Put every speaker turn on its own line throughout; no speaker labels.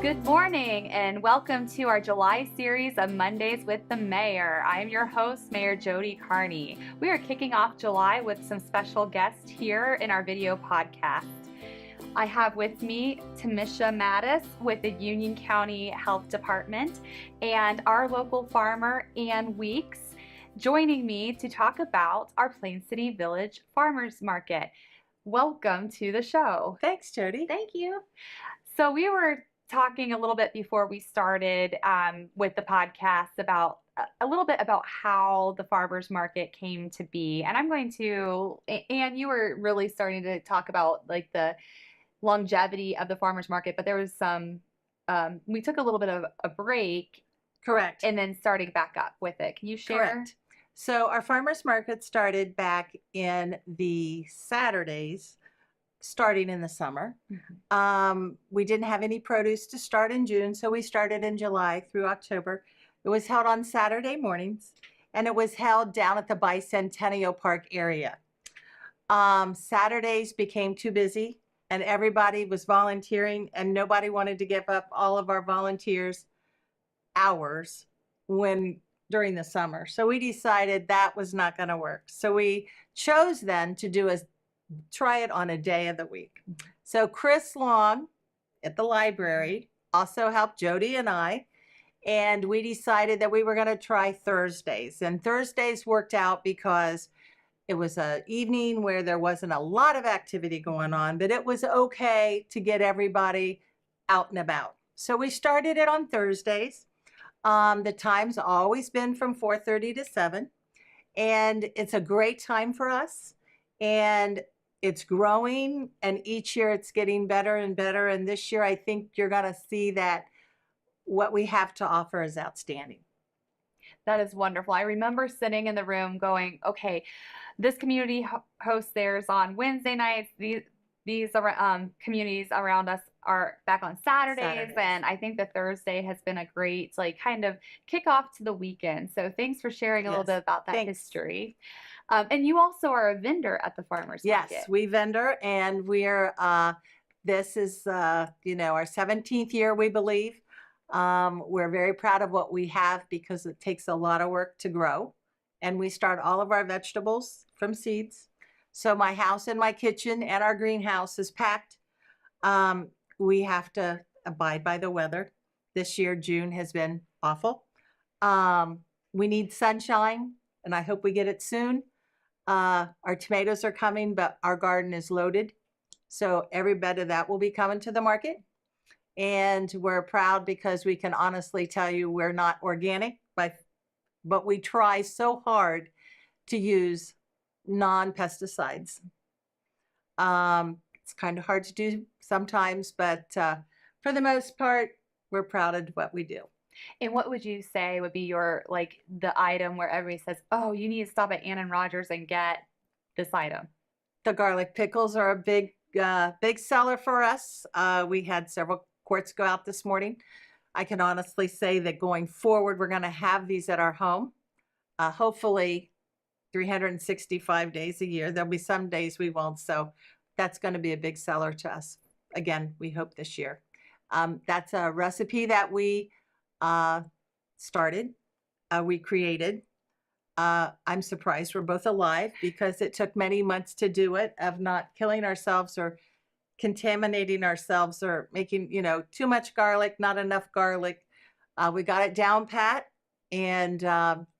Good morning and welcome to our July series of Mondays with the Mayor. I am your host, Mayor Jody Carney. We are kicking off July with some special guests here in our video podcast. I have with me Tamisha Matus with the Union County Health Department and our local farmer, Ann Weeks, joining me to talk about our Plain City Village Farmers Market. Welcome to the show.
Thanks, Jody.
Thank you. So we were talking a little bit before we started with the podcast about a little bit about how the farmers market came to be. And I'm going to, and you were really starting to talk about like the longevity of the farmers market, but there was some, we took a little bit of a break.
Correct.
And then starting back up with it. Can you share?
Correct. So our farmers market started back in the Saturdays, starting in the summer.
Mm-hmm.
We didn't have any produce to start in June, so we started in July through October. It was held on Saturday mornings, and it was held down at the Bicentennial Park area. Saturdays became too busy, and everybody was volunteering, and nobody wanted to give up all of our volunteers' hours during the summer. So we decided that was not going to work. So we chose then to try it on a day of the week. So Chris Long at the library also helped Jody and I, and we decided that we were going to try Thursdays. And Thursdays worked out because it was an evening where there wasn't a lot of activity going on, but it was okay to get everybody out and about. So we started it on Thursdays. The time's always been from 4:30 to 7, and it's a great time for us. And it's growing, and each year it's getting better and better. And this year, I think you're going to see that what we have to offer is outstanding.
That is wonderful. I remember sitting in the room going, okay, this community hosts theirs on Wednesday nights. These communities around us are back on Saturdays. And I think that Thursday has been a great kind of kickoff to the weekend. So thanks for sharing a little bit about that history. And you also are a vendor at the farmers market.
Yes, we vendor, and this is our 17th year, we believe. We're very proud of what we have because it takes a lot of work to grow, and we start all of our vegetables from seeds. So my house and my kitchen and our greenhouse is packed. We have to abide by the weather. This year, June has been awful. We need sunshine, and I hope we get it soon. Our tomatoes are coming, but our garden is loaded. So every bed of that will be coming to the market. And we're proud because we can honestly tell you we're not organic, but we try so hard to use non-pesticides. It's kind of hard to do sometimes, but for the most part, we're proud of what we do.
And what would you say would be your, the item where everybody says, oh, you need to stop at Ann and Rogers and get this item?
The garlic pickles are a big seller for us. We had several quarts go out this morning. I can honestly say that going forward, we're going to have these at our home. Hopefully 365 days a year. There'll be some days we won't. So that's going to be a big seller to us. Again, we hope this year. That's a recipe that we started, we created. I'm surprised we're both alive because it took many months to do it, of not killing ourselves or contaminating ourselves or making, too much garlic, not enough garlic. We got it down pat, and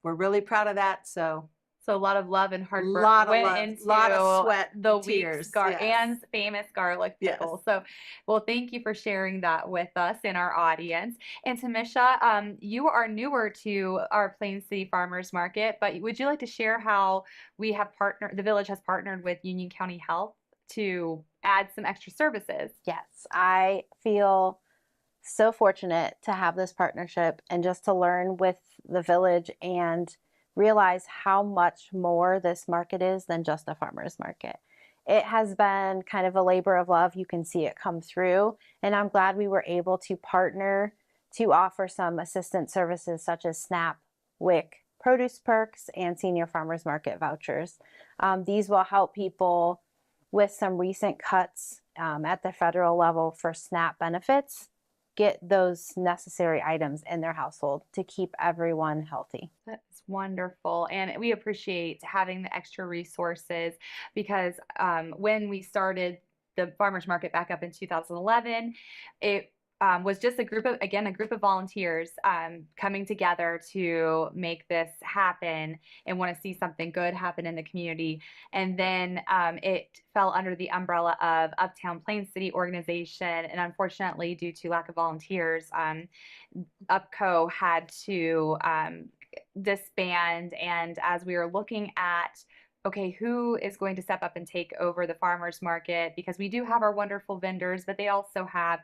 we're really proud of that. So
a lot of love and hard work went into
lot of sweat,
the
tears,
Ann's famous garlic pickle. Yes. So, well, thank you for sharing that with us and our audience. And Tamisha, you are newer to our Plain City Farmers Market, but would you like to share how the village has partnered with Union County Health to add some extra services?
Yes, I feel so fortunate to have this partnership and just to learn with the village and realize how much more this market is than just a farmer's market. It has been kind of a labor of love. You can see it come through, and I'm glad we were able to partner to offer some assistance services such as SNAP, WIC, produce perks, and senior farmers market vouchers. These will help people with some recent cuts at the federal level for SNAP benefits get those necessary items in their household to keep everyone healthy.
That's wonderful. And we appreciate having the extra resources because when we started the farmers market back up in 2011, it was just a group of volunteers coming together to make this happen and want to see something good happen in the community. And then it fell under the umbrella of Uptown Plain City organization. And unfortunately, due to lack of volunteers, UPCO had to disband. And as we were looking at, okay, who is going to step up and take over the farmers market? Because we do have our wonderful vendors, but they also have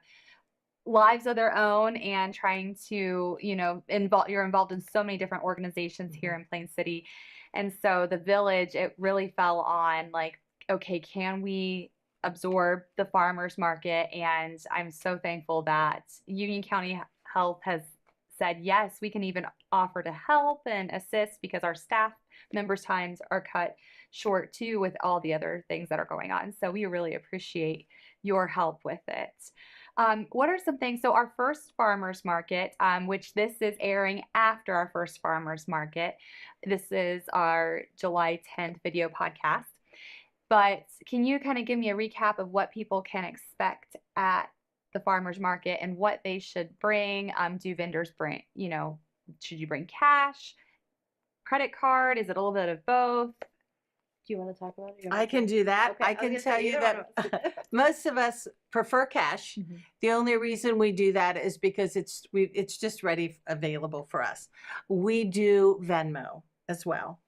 lives of their own and trying to, you're involved in so many different organizations here in Plain City. And so the village, it really fell on like, okay, can we absorb the farmers market? And I'm so thankful that Union County Health has said, yes, we can even offer to help and assist because our staff members' times are cut short too with all the other things that are going on. So we really appreciate your help with it. What are some things? So our first farmers market, which this is airing after our first farmers market. This is our July 10th video podcast. But can you kind of give me a recap of what people can expect at the farmers market and what they should bring? Do vendors bring, should you bring cash, credit card? Is it a little bit of both? Do you want to talk about it?
I can do that.
Okay,
I can tell you that most of us prefer cash.
Mm-hmm.
The only reason we do that is because it's just ready, available for us. We do Venmo as well.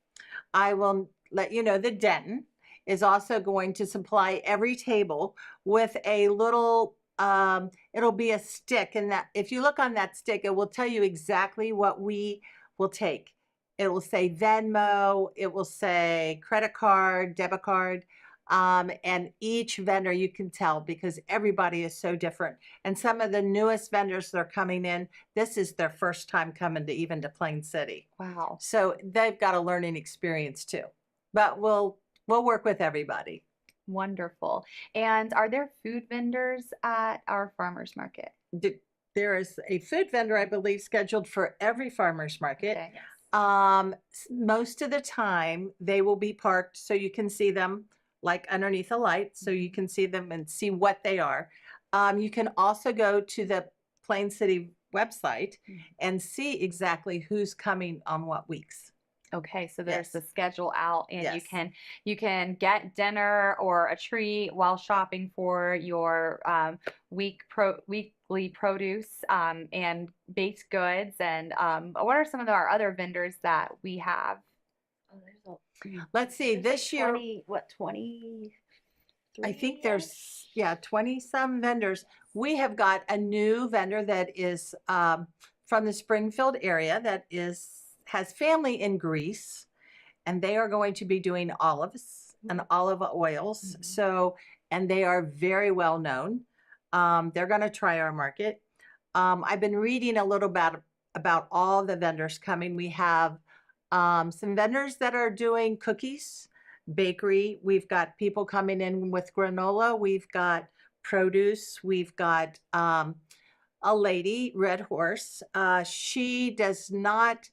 I will let you know that Denton is also going to supply every table with a little, it'll be a stick, and that if you look on that stick, it will tell you exactly what we will take. It will say Venmo, it will say credit card, debit card, and each vendor you can tell because everybody is so different. And some of the newest vendors that are coming in, this is their first time coming to even to Plain City.
Wow.
So they've got a learning experience too. But we'll work with everybody.
Wonderful. And are there food vendors at our farmers market?
There is a food vendor, I believe, scheduled for every farmers market.
Okay, yes.
Most of the time they will be parked so you can see them like underneath a light so you can see them and see what they are. You can also go to the Plain City website and see exactly who's coming on what weeks.
Okay, so there's
Yes.
the schedule out, and
Yes.
you can get dinner or a treat while shopping for your weekly produce and baked goods. And what are some of our other vendors that we have?
Oh, there's
Let's see,
like
this year
20?
I think there's 20 some vendors. We have got a new vendor that is from the Springfield area that has family in Greece, and they are going to be doing olives and olive oils.
Mhm.
So, and they are very well known. They're going to try our market. I've been reading a little about all the vendors coming. We have some vendors that are doing cookies, bakery. We've got people coming in with granola. We've got produce. We've got a lady, Red Horse. She does not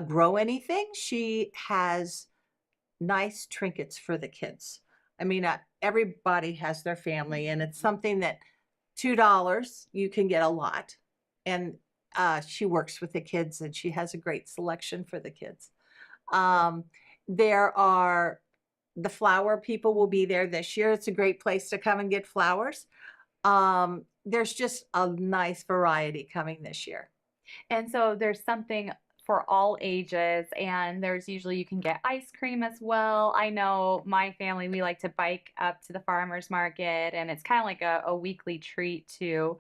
grow anything. She has nice trinkets for the kids. I mean, everybody has their family, and it's something that $2 you can get a lot. And she works with the kids, and she has a great selection for the kids. There are the flower people will be there this year. It's a great place to come and get flowers. There's just a nice variety coming this year.
And so there's something for all ages, and there's usually you can get ice cream as well. I know my family, we like to bike up to the farmers market, and it's kind of like a weekly treat to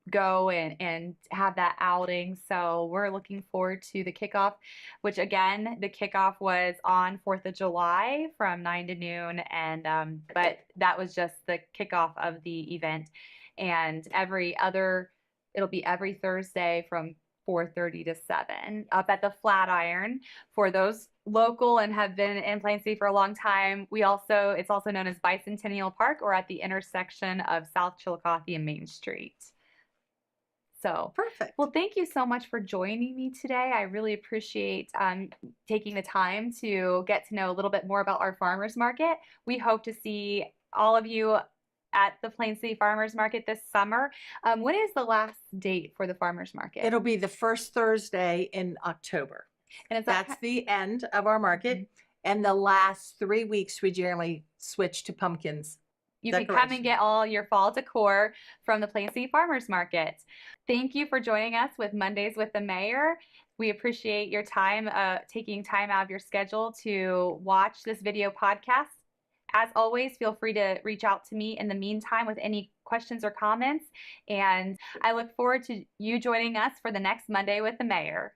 go and have that outing. So we're looking forward to the kickoff, which again, the kickoff was on 4th of July from 9 to noon, and but that was just the kickoff of the event. And it'll be every Thursday from 4:30 to 7 up at the Flatiron. For those local and have been in Plain City for a long time, it's also known as Bicentennial Park, or at the intersection of South Chillicothe and Main Street. So,
Perfect.
well, thank you so much for joining me today. I really appreciate taking the time to get to know a little bit more about our farmers market. We hope to see all of you at the Plain City Farmers Market this summer. When is the last date for the farmers market?
It'll be the first Thursday in October.
And is
That's the end of our market. And the last 3 weeks, we generally switch to pumpkins.
You can come and get all your fall decor from the Plain City Farmers Market. Thank you for joining us with Mondays with the Mayor. We appreciate your time, taking time out of your schedule to watch this video podcast. As always, feel free to reach out to me in the meantime with any questions or comments. And I look forward to you joining us for the next Monday with the Mayor.